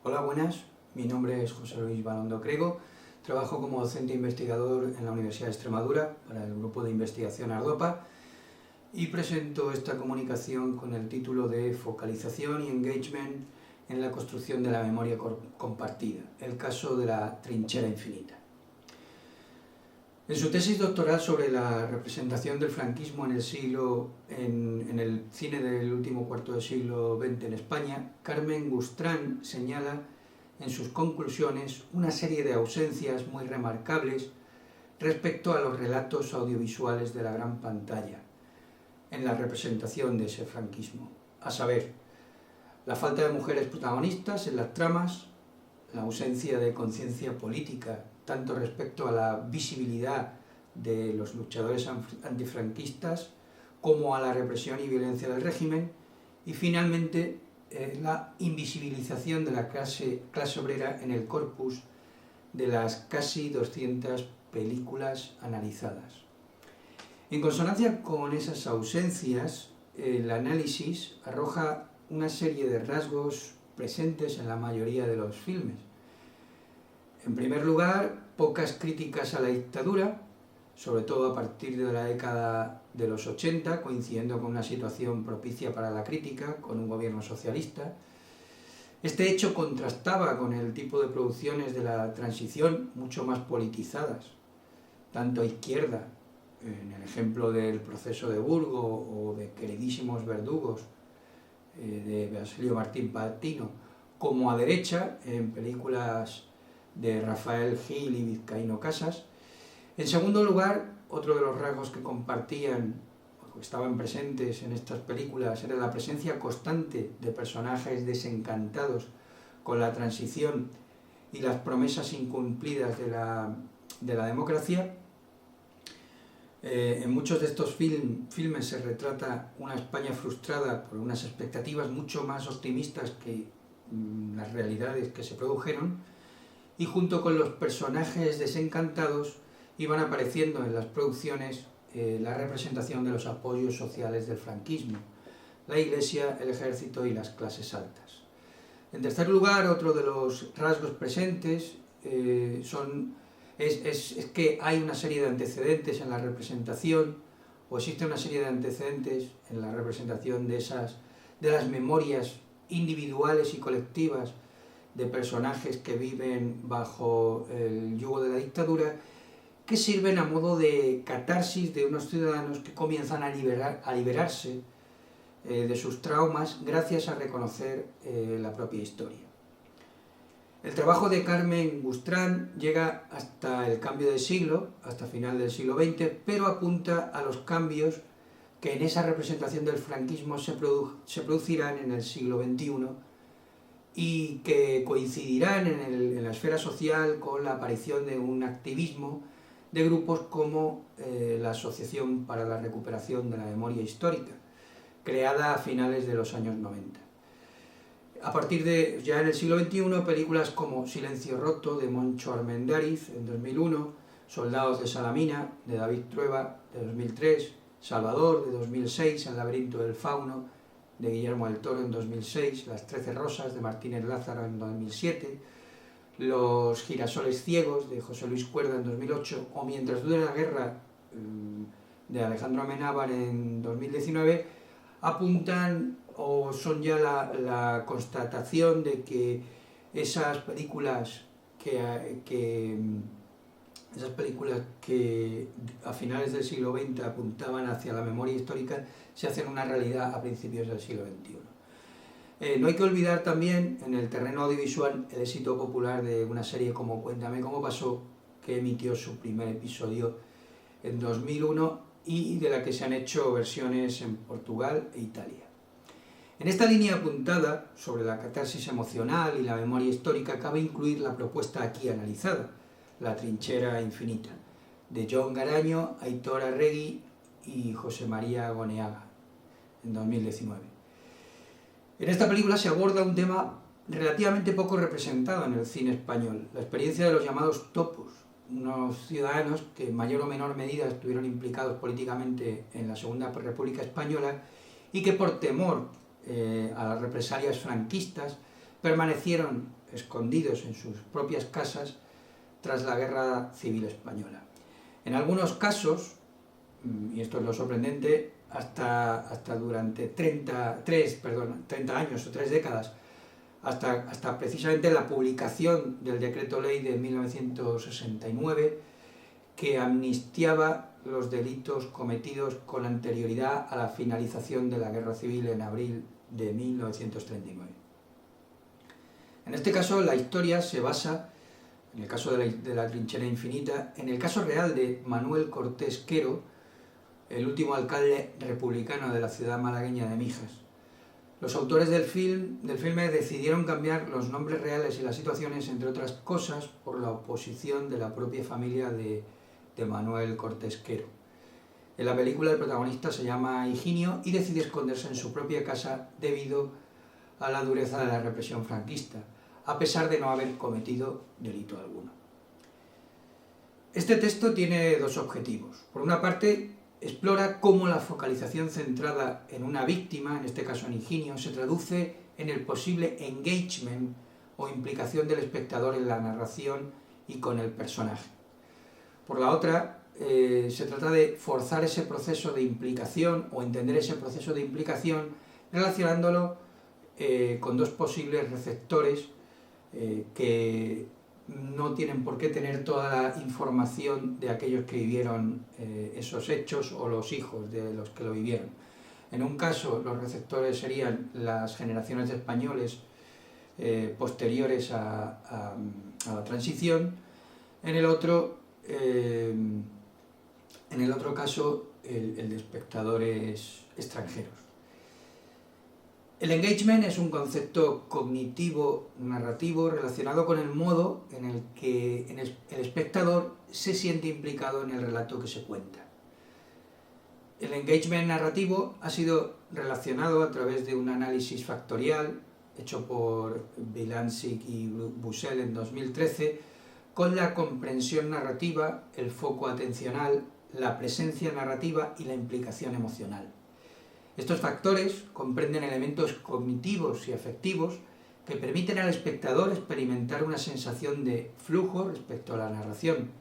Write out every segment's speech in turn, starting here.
Hola, buenas. Mi nombre es José Luis Balondo Crego. Trabajo como docente investigador en la Universidad de Extremadura para el grupo de investigación Ardopa y presento esta comunicación con el título de Focalización y Engagement en la construcción de la memoria compartida, el caso de la trinchera infinita. En su tesis doctoral sobre la representación del franquismo en el cine del último cuarto del siglo XX en España, Carmen Gurstrán señala en sus conclusiones una serie de ausencias muy remarcables respecto a los relatos audiovisuales de la gran pantalla en la representación de ese franquismo, a saber, la falta de mujeres protagonistas en las tramas, la ausencia de conciencia política, tanto respecto a la visibilidad de los luchadores antifranquistas como a la represión y violencia del régimen, y finalmente la invisibilización de la clase obrera en el corpus de las casi 200 películas analizadas. En consonancia con esas ausencias, el análisis arroja una serie de rasgos presentes en la mayoría de los filmes. En primer lugar, pocas críticas a la dictadura, sobre todo a partir de la década de los 80, coincidiendo con una situación propicia para la crítica, con un gobierno socialista. Este hecho contrastaba con el tipo de producciones de la transición mucho más politizadas, tanto a izquierda, en el ejemplo del Proceso de Burgos o de Queridísimos verdugos, de Basilio Martín Patino, como a derecha, en películas de Rafael Gil y Vizcaíno Casas. En segundo lugar, otro de los rasgos que compartían o que estaban presentes en estas películas era la presencia constante de personajes desencantados con la transición y las promesas incumplidas de la democracia. En muchos de estos filmes se retrata una España frustrada por unas expectativas mucho más optimistas que las realidades que se produjeron, y junto con los personajes desencantados iban apareciendo en las producciones la representación de los apoyos sociales del franquismo, la Iglesia, el ejército y las clases altas. En tercer lugar, otro de los rasgos presentes es que hay una serie de antecedentes en la representación, o existe una serie de antecedentes en la representación de las memorias individuales y colectivas de personajes que viven bajo el yugo de la dictadura, que sirven a modo de catarsis de unos ciudadanos que comienzan a liberarse de sus traumas gracias a reconocer la propia historia. El trabajo de Carmen Gurstrán llega hasta el cambio de siglo, hasta final del siglo XX, pero apunta a los cambios que en esa representación del franquismo se producirán en el siglo XXI y que coincidirán en la esfera social con la aparición de un activismo de grupos como la Asociación para la Recuperación de la Memoria Histórica, creada a finales de los años 90. A partir de, ya en el siglo XXI, películas como Silencio Roto, de Moncho Armendáriz, en 2001, Soldados de Salamina, de David Trueba, de 2003, Salvador, de 2006, El laberinto del fauno, de Guillermo del Toro, en 2006, Las 13 rosas, de Martínez Lázaro, en 2007, Los girasoles ciegos, de José Luis Cuerda, en 2008, o Mientras dure la guerra, de Alejandro Amenábar, en 2019, apuntan o son ya la constatación de que esas películas que a finales del siglo XX apuntaban hacia la memoria histórica se hacen una realidad a principios del siglo XXI. No hay que olvidar también en el terreno audiovisual el éxito popular de una serie como Cuéntame cómo pasó, que emitió su primer episodio en 2001 y de la que se han hecho versiones en Portugal e Italia. En esta línea apuntada sobre la catarsis emocional y la memoria histórica cabe incluir la propuesta aquí analizada, La trinchera infinita, de Jon Garaño, Aitor Arregui y José María Goneaga, en 2019. En esta película se aborda un tema relativamente poco representado en el cine español, la experiencia de los llamados topos, unos ciudadanos que en mayor o menor medida estuvieron implicados políticamente en la Segunda República Española y que por temor a las represalias franquistas permanecieron escondidos en sus propias casas tras la Guerra Civil Española. En algunos casos, y esto es lo sorprendente, hasta durante 30 años o 3 décadas, hasta precisamente la publicación del Decreto Ley de 1969, que amnistiaba los delitos cometidos con anterioridad a la finalización de la Guerra Civil en abril de 1939. En este caso, la historia se basa, en el caso de la trinchera infinita, en el caso real de Manuel Cortés Quero, el último alcalde republicano de la ciudad malagueña de Mijas. Los autores del filme decidieron cambiar los nombres reales y las situaciones, entre otras cosas, por la oposición de la propia familia de Manuel Cortés Quero. En la película el protagonista se llama Higinio y decide esconderse en su propia casa debido a la dureza de la represión franquista, a pesar de no haber cometido delito alguno. Este texto tiene dos objetivos. Por una parte, explora cómo la focalización centrada en una víctima, en este caso en Higinio, se traduce en el posible engagement o implicación del espectador en la narración y con el personaje. Por la otra, se trata de forzar ese proceso de implicación o entender ese proceso de implicación relacionándolo con dos posibles receptores que no tienen por qué tener toda la información de aquellos que vivieron esos hechos o los hijos de los que lo vivieron. En un caso, los receptores serían las generaciones de españoles posteriores a la transición. En el otro caso, el de espectadores extranjeros. El engagement es un concepto cognitivo-narrativo relacionado con el modo en el que el espectador se siente implicado en el relato que se cuenta. El engagement narrativo ha sido relacionado a través de un análisis factorial hecho por Bilancic y Bussell en 2013 con la comprensión narrativa, el foco atencional, la presencia narrativa y la implicación emocional. Estos factores comprenden elementos cognitivos y afectivos que permiten al espectador experimentar una sensación de flujo respecto a la narración.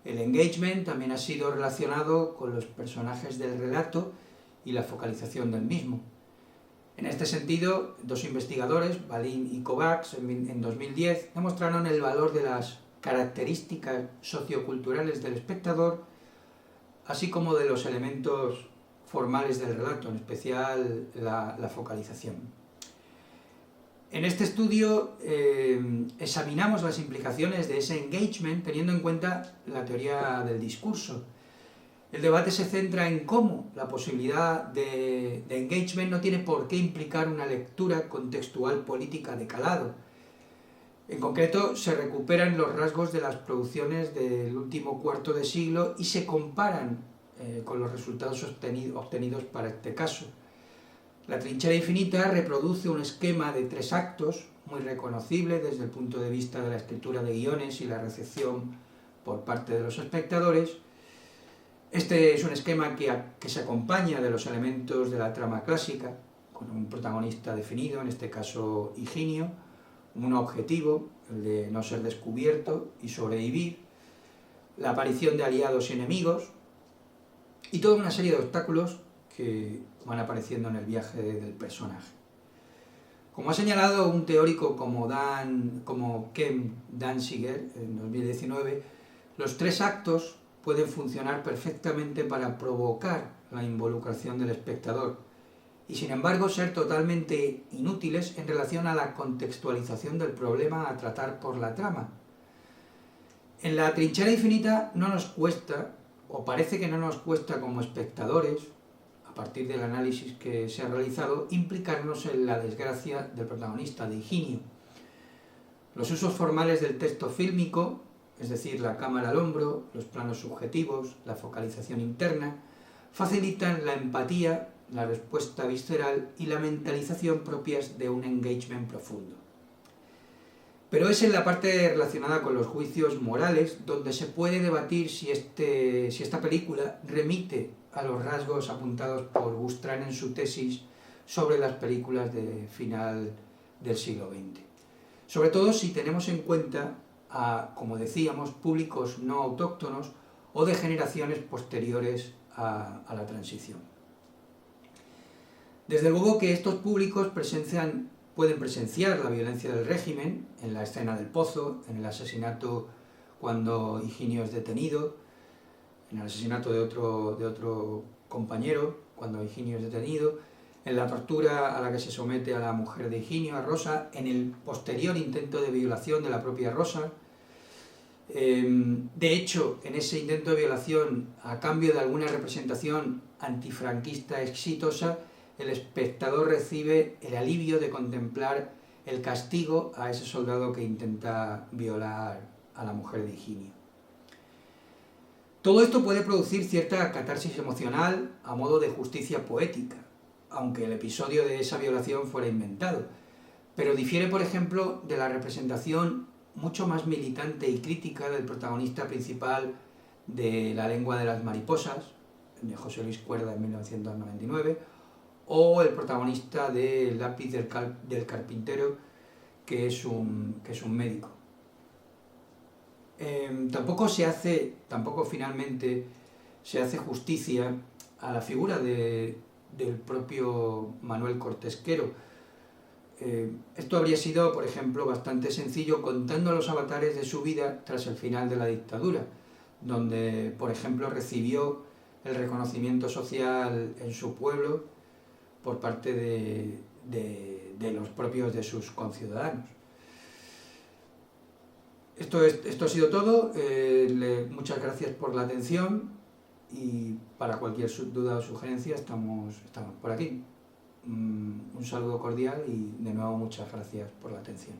El engagement también ha sido relacionado con los personajes del relato y la focalización del mismo. En este sentido, dos investigadores, Balin y Kovacs, en 2010, demostraron el valor de las características socioculturales del espectador, así como de los elementos formales del relato, en especial la focalización. En este estudio examinamos las implicaciones de ese engagement teniendo en cuenta la teoría del discurso. El debate se centra en cómo la posibilidad de engagement no tiene por qué implicar una lectura contextual política de calado. En concreto, se recuperan los rasgos de las producciones del último cuarto de siglo y se comparan con los resultados obtenidos para este caso. La trinchera infinita reproduce un esquema de 3 actos muy reconocible desde el punto de vista de la escritura de guiones y la recepción por parte de los espectadores. Este es un esquema que se acompaña de los elementos de la trama clásica, con un protagonista definido, en este caso Higinio, un objetivo, el de no ser descubierto y sobrevivir, la aparición de aliados y enemigos, y toda una serie de obstáculos que van apareciendo en el viaje del personaje. Como ha señalado un teórico como Ken Danziger en 2019, los 3 actos pueden funcionar perfectamente para provocar la involucración del espectador y sin embargo ser totalmente inútiles en relación a la contextualización del problema a tratar por la trama. En la trinchera infinita no nos cuesta, o parece que no nos cuesta como espectadores, a partir del análisis que se ha realizado, implicarnos en la desgracia del protagonista, de Higinio. Los usos formales del texto fílmico, es decir, la cámara al hombro, los planos subjetivos, la focalización interna, facilitan la empatía, la respuesta visceral y la mentalización propias de un engagement profundo. Pero es en la parte relacionada con los juicios morales donde se puede debatir si esta película remite a los rasgos apuntados por Gustran en su tesis sobre las películas de final del siglo XX. Sobre todo si tenemos en cuenta a, como decíamos, públicos no autóctonos o de generaciones posteriores a la transición. Desde luego que estos públicos pueden presenciar la violencia del régimen en la escena del Pozo, en el asesinato cuando Higinio es detenido, en el asesinato de otro compañero cuando Higinio es detenido, en la tortura a la que se somete a la mujer de Higinio, a Rosa, en el posterior intento de violación de la propia Rosa. De hecho, en ese intento de violación, a cambio de alguna representación antifranquista exitosa, el espectador recibe el alivio de contemplar el castigo a ese soldado que intenta violar a la mujer de Higinio. Todo esto puede producir cierta catarsis emocional a modo de justicia poética, aunque el episodio de esa violación fuera inventado, pero difiere, por ejemplo, de la representación mucho más militante y crítica del protagonista principal de La lengua de las mariposas, de José Luis Cuerda en 1999, o el protagonista de El lápiz del carpintero, que es un médico. Tampoco finalmente se hace justicia a la figura del propio Manuel Cortés Quero. Esto habría sido, por ejemplo, bastante sencillo contando los avatares de su vida tras el final de la dictadura, donde, por ejemplo, recibió el reconocimiento social en su pueblo por parte de los propios de sus conciudadanos. Esto ha sido todo. Muchas gracias por la atención y para cualquier duda o sugerencia estamos por aquí. Un saludo cordial y de nuevo muchas gracias por la atención.